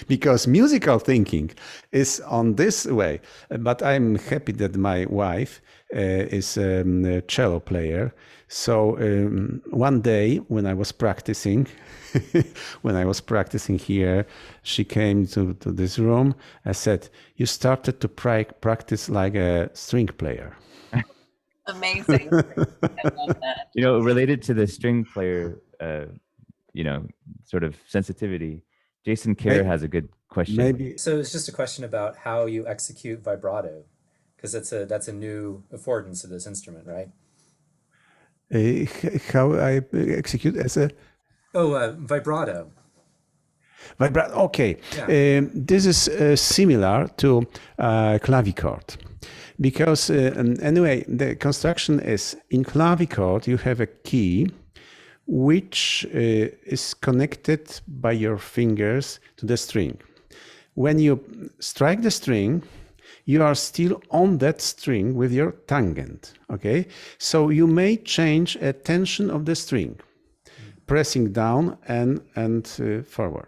Because musical thinking is on this way. But I'm happy that my wife is a cello player. So one day when I was practicing, here, she came to this room. I said, "You started to practice like a string player." Amazing. I love that. Related to the string player, sort of sensitivity, Jason Kerr has a good question. Maybe. So it's just a question about how you execute vibrato, because that's a new affordance of this instrument, right? How I execute as a vibrato. Vibrato. Okay, Yeah. this is similar to clavichord, because anyway, the construction is in clavichord. You have a key which is connected by your fingers to the string. When you strike the string, you are still on that string with your tangent, okay? So you may change a tension of the string, pressing down and forward.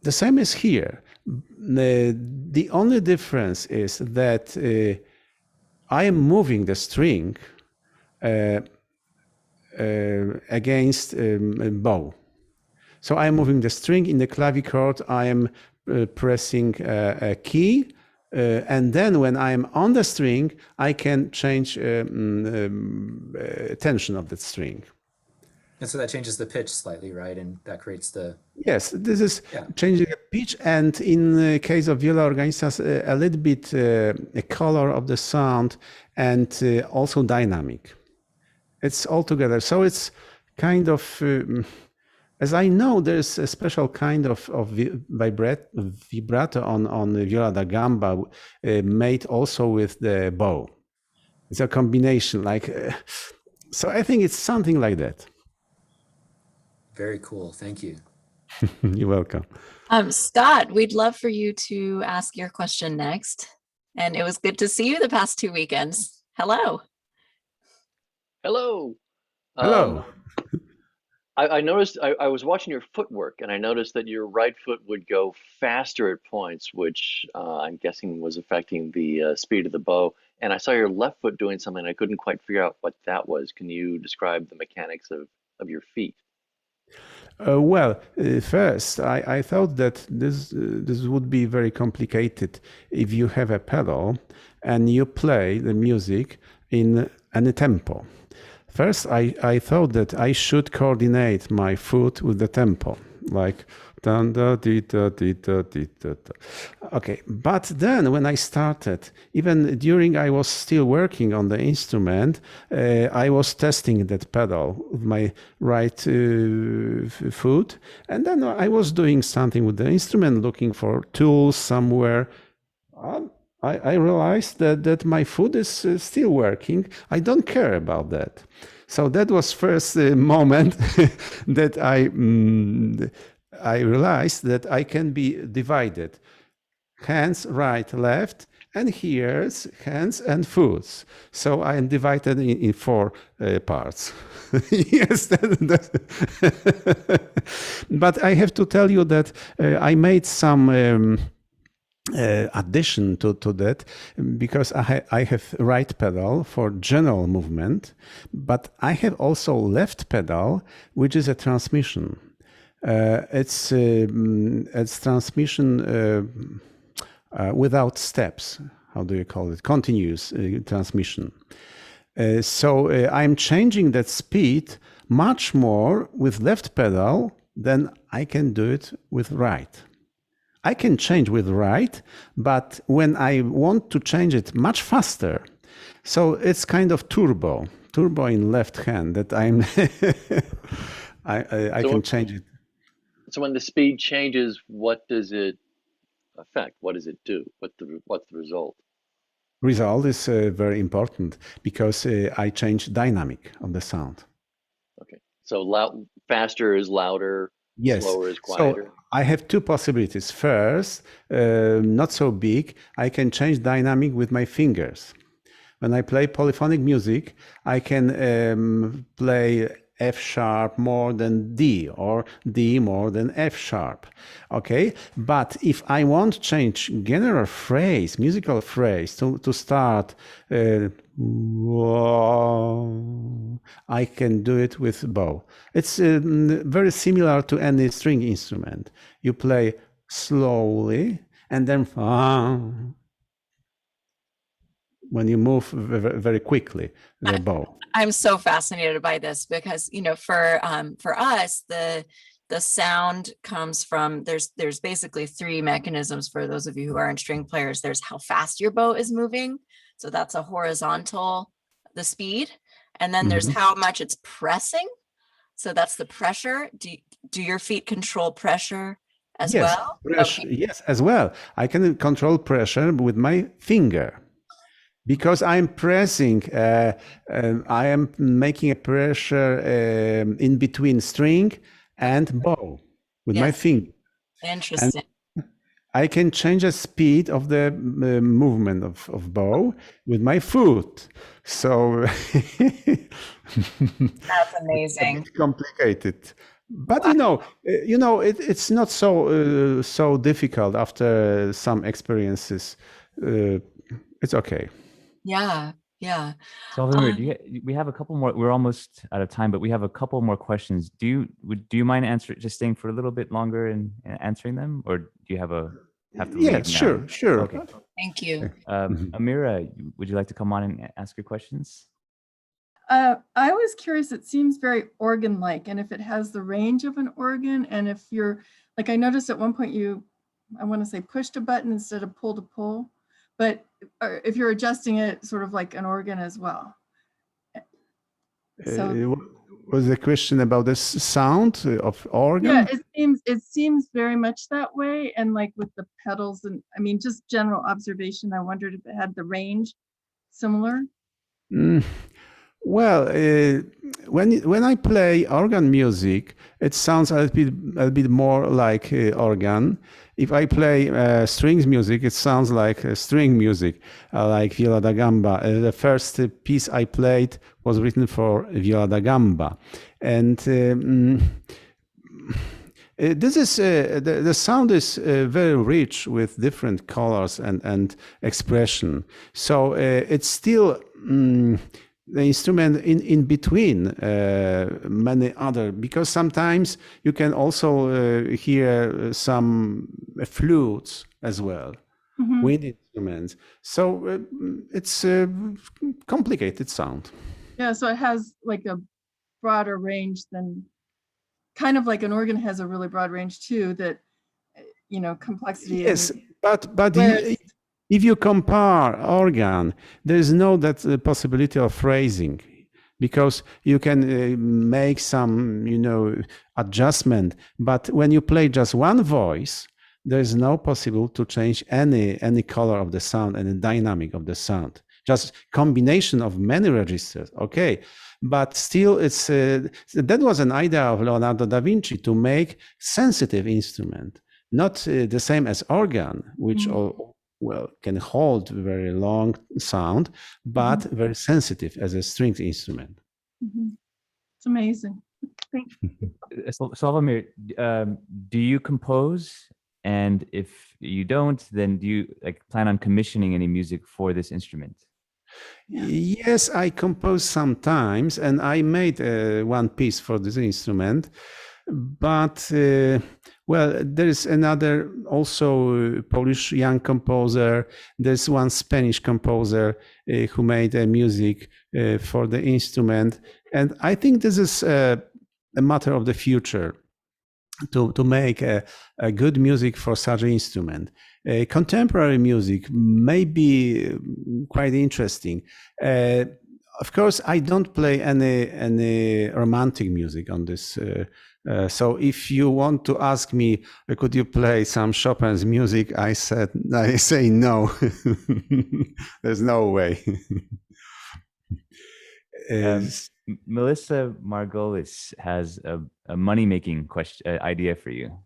The same is here. The only difference is that I am moving the string against a bow. So I am moving the string in the clavichord. I am pressing a key, and then when I am on the string, I can change tension of the string. And so that changes the pitch slightly, right? And that creates the... Yes, this is changing the pitch, and in the case of Viola Organista, a little bit a color of the sound, and also dynamic. It's all together. So it's kind of, as I know, there's a special kind of vibrato on Viola da Gamba made also with the bow. It's a combination, like So I think it's something like that. Very cool. Thank you. You're welcome. Scott, we'd love for you to ask your question next. And it was good to see you the past 2 weekends. Hello. Hello. Hello. I noticed I was watching your footwork, and I noticed that your right foot would go faster at points, which I'm guessing was affecting the speed of the bow. And I saw your left foot doing something. I couldn't quite figure out what that was. Can you describe the mechanics of your feet? First, I thought that this would be very complicated if you have a pedal and you play the music in any tempo. First, I thought that I should coordinate my foot with the tempo, like dun da di da di da di da da. Okay, but then when I started, even during I was still working on the instrument, I was testing that pedal with my right foot, and then I was doing something with the instrument, looking for tools somewhere. I realized that my foot is still working. I don't care about that. So that was first moment that I realized that I can be divided. Hands, right, left, and here's hands and foot. So I am divided in 4 parts. Yes, but I have to tell you that I made some addition to that, because I have right pedal for general movement, but I have also left pedal, which is a transmission. It's transmission without steps. How do you call it? Continuous transmission. So I'm changing that speed much more with left pedal than I can do it with right. I can change with right, but when I want to change it much faster, so it's kind of turbo in left hand that I'm I can change it. So when the speed changes, what does it affect? What does it do? What's the result? Result is very important, because I change dynamic of the sound. Okay, so faster is louder, yes, slower is quieter. So I have 2 possibilities. First, not so big, I can change dynamic with my fingers. When I play polyphonic music, I can play F sharp more than D, or D more than F sharp. Okay, but if I want to change general phrase, musical phrase, to start, I can do it with bow. It's very similar to any string instrument. You play slowly, and then when you move very quickly the bow. I'm so fascinated by this because, for us, the sound comes from, there's basically 3 mechanisms for those of you who aren't string players. There's how fast your bow is moving. So that's a horizontal, the speed. And then there's how much it's pressing. So that's the pressure. Do your feet control pressure as well? Pressure, okay. Yes, as well. I can control pressure with my finger. Because I'm pressing, I am making a pressure in between string and bow with my finger. Interesting. And I can change the speed of the movement of bow with my foot. So that's amazing. It's complicated, but wow. It's not so difficult after some experiences. It's okay. Yeah. Sławomir, we have a couple more. We're almost out of time, but we have a couple more questions. Do you mind just staying for a little bit longer and answering them, or do you have to leave now? Sure. Okay. Thank you. Amira, would you like to come on and ask your questions? I was curious. It seems very organ-like, and if it has the range of an organ, and if you're like, I noticed at one point I want to say pushed a button instead of pull to pull. But if you're adjusting it sort of like an organ as well. So was the question about the sound of organ? Yeah, it seems very much that way. And like with the pedals, and I mean, just general observation, I wondered if it had the range similar. Well, when I play organ music, it sounds a bit more like organ. If I play strings music, it sounds like string music, like Viola da Gamba. The first piece I played was written for Viola da Gamba, and this is the sound is very rich with different colors and expression. So it's still the instrument in between many other, because sometimes you can also hear some flutes as well, wind instruments. So it's a complicated sound. Yeah, so it has like a broader range than, kind of like an organ has a really broad range too, that, you know, complexity. Yes, but whereas- if you compare organ, there is no that possibility of phrasing, because you can make some, you know, adjustment. But when you play just one voice, there is no possible to change any color of the sound and the dynamic of the sound. Just combination of many registers, okay. But still, it's that was an idea of Leonardo da Vinci, to make sensitive instrument, not the same as organ, which well can hold very long sound, but very sensitive as a stringed instrument. It's amazing. Thank you. Sławomir, do you compose? And if you don't, then do you plan on commissioning any music for this instrument? Yes, I compose sometimes, and I made one piece for this instrument. But well, there is another also Polish young composer. There's one Spanish composer who made music for the instrument, and I think this is a matter of the future, to make a good music for such an instrument. Contemporary music may be quite interesting. Of course, I don't play any romantic music on this. So if you want to ask me, could you play some Chopin's music? I say no. There's no way. Melissa Margolis has a money-making idea for you.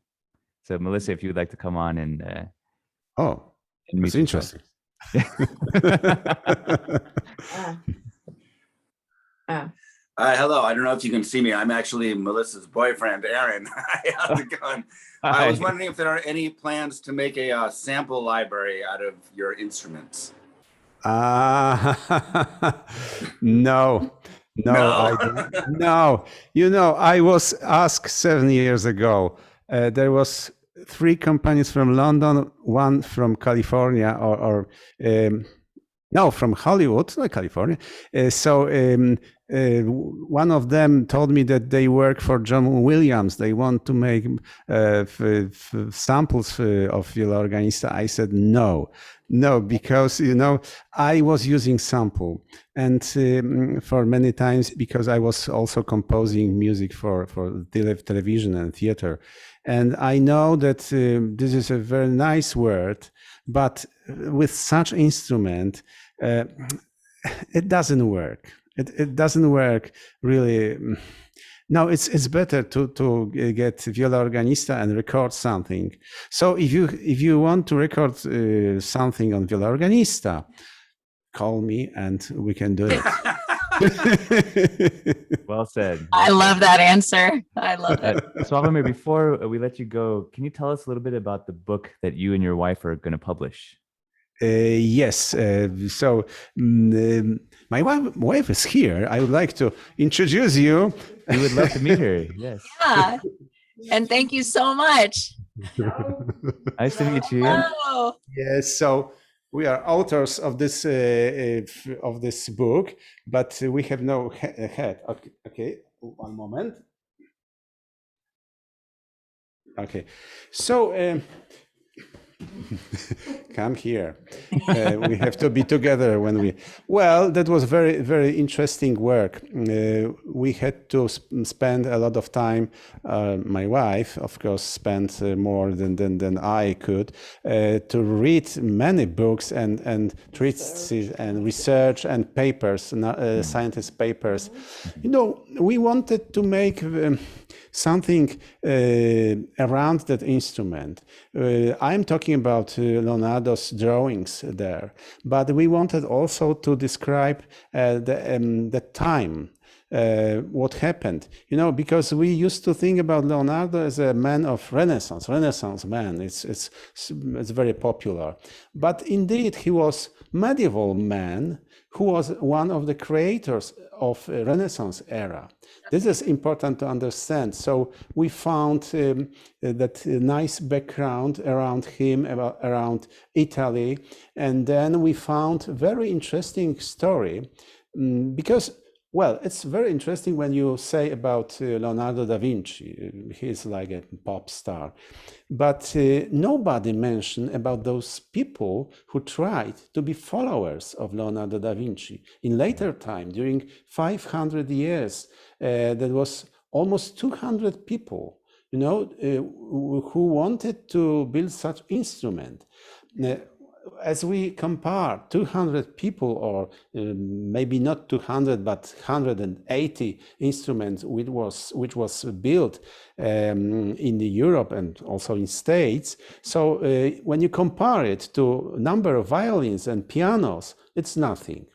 So Melissa, if you would like to come on and that's interesting. Hello. I don't know if you can see me. I'm actually Melissa's boyfriend, Aaron. How's it going? I was wondering if there are any plans to make a sample library out of your instruments. No. I don't. No. You know, I was asked 7 years ago. There was 3 companies from London, one from California, from Hollywood, not California. One of them told me that they work for John Williams. They want to make samples of Viola Organista. I said no, because I was using sample, and for many times, because I was also composing music for television and theater, and I know that this is a very nice word, but with such instrument, it doesn't work. It doesn't work really. No, it's better to get Viola Organista and record something. So if you want to record something on Viola Organista, call me and we can do it. Well said. I love that answer. I love it. Sławomir, before we let you go, can you tell us a little bit about the book that you and your wife are going to publish? Yes. So my wife is here. I would like to introduce you. We would love to meet her. Yes. Yeah. And thank you so much. Nice to meet you. Hello. Yes. So we are authors of this book, but we have no head. Okay. One moment. Okay. So Come here. We have to be together when we. Well, that was very, very interesting work. We had to spend a lot of time. My wife, of course, spent more than I could to read many books and treatises and research and papers, scientist papers. You know, we wanted to make something around that instrument. I'm talking about Leonardo's drawings there, but we wanted also to describe the time, what happened, you know, because we used to think about Leonardo as a man of Renaissance man. It's very popular, but indeed he was medieval man who was one of the creators of Renaissance era. This is important to understand. So we found that nice background around him, around Italy, and then we found a very interesting story because, well, it's very interesting when you say about Leonardo da Vinci. He's like a pop star. But nobody mentioned about those people who tried to be followers of Leonardo da Vinci. In later time, during 500 years, there was almost 200 people, you know, who wanted to build such instrument. As we compare 200 people, or maybe not 200, but 180 instruments, which was built in Europe and also in States. So when you compare it to number of violins and pianos, it's nothing,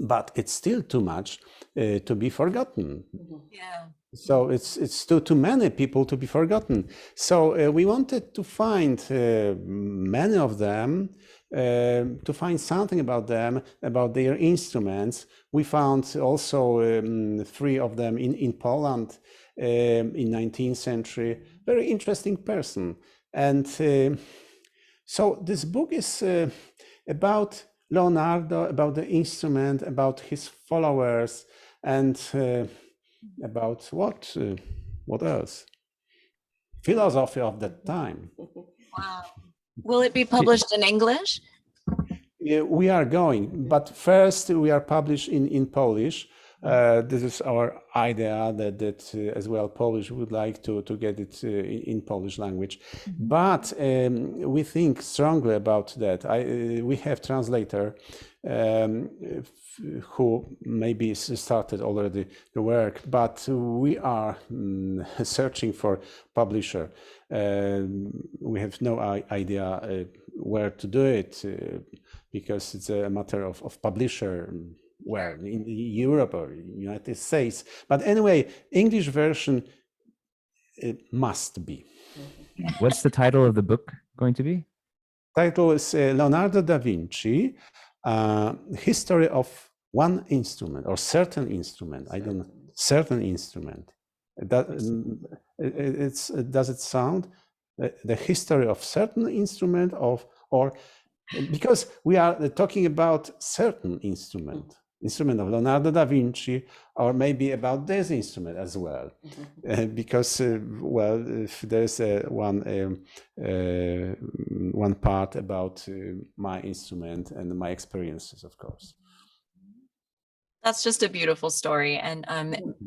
but it's still too much to be forgotten. Yeah. So it's too many people to be forgotten. So we wanted to find many of them, to find something about them, about their instruments. We found also 3 of them in Poland in 19th century. Very interesting person. And so this book is about Leonardo, about the instrument, about his followers, and about what else? Philosophy of that time. Wow. Will it be published in English? Yeah, we are going, but first we are published in Polish. This is our idea that as well Polish would like to get it in Polish language, but we think strongly about that. We have translator who maybe started already the work, but we are searching for publisher. We have no idea where to do it because it's a matter of publisher. Where in Europe or United States, but anyway, English version it must be. What's the title of the book going to be? Title is Leonardo da Vinci, history of one instrument or certain instrument. I don't know, certain instrument. Does it sound the history of certain instrument or because we are talking about certain instrument of Leonardo da Vinci, or maybe about this instrument as well, because well, if there's one part about my instrument and my experiences, of course. That's just a beautiful story. And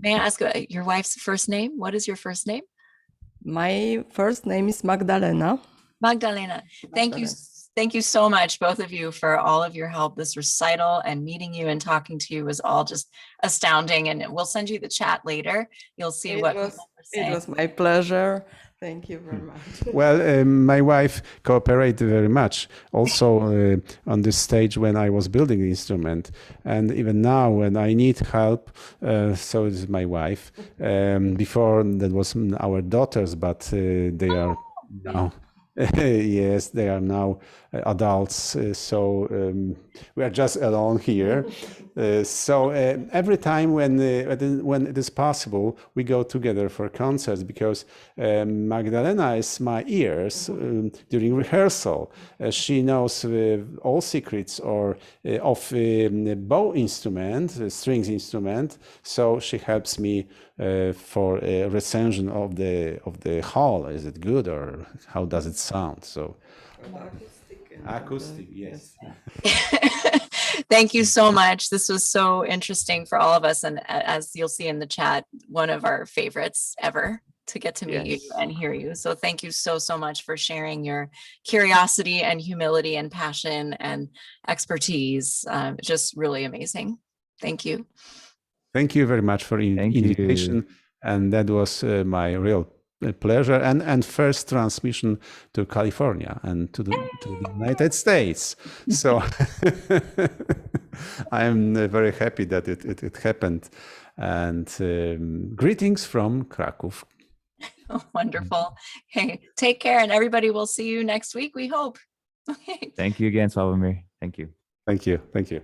may I ask your wife's first name? What is your first name? My first name is Magdalena. Magdalena. Thank you so much, both of you, for all of your help. This recital and meeting you and talking to you was all just astounding. And we'll send you the chat later. You'll see what people are saying. It was my pleasure. Thank you very much. Well, my wife cooperated very much also on this stage when I was building the instrument. And even now when I need help, so is my wife. Before that was our daughters, but they are now. Yes, they are now adults, so we are just alone here. So every time when it is possible, we go together for concerts because Magdalena is my ears during rehearsal. She knows all secrets of bow instrument, strings instrument. So she helps me for a recension of the hall. Is it good or how does it sound? So Acoustic, yes. Thank you so much. This was so interesting for all of us. And as you'll see in the chat, one of our favorites ever to get to meet you and hear you. So thank you so, so much for sharing your curiosity and humility and passion and expertise. Just really amazing. Thank you. Thank you very much for the invitation. And that was my real pleasure and first transmission to California and to the United States. So I'm very happy that it happened. And greetings from Krakow. Oh, wonderful. Hey, take care, and everybody will see you next week, we hope. Okay. Thank you again, Sławomir. Thank you. Thank you. Thank you.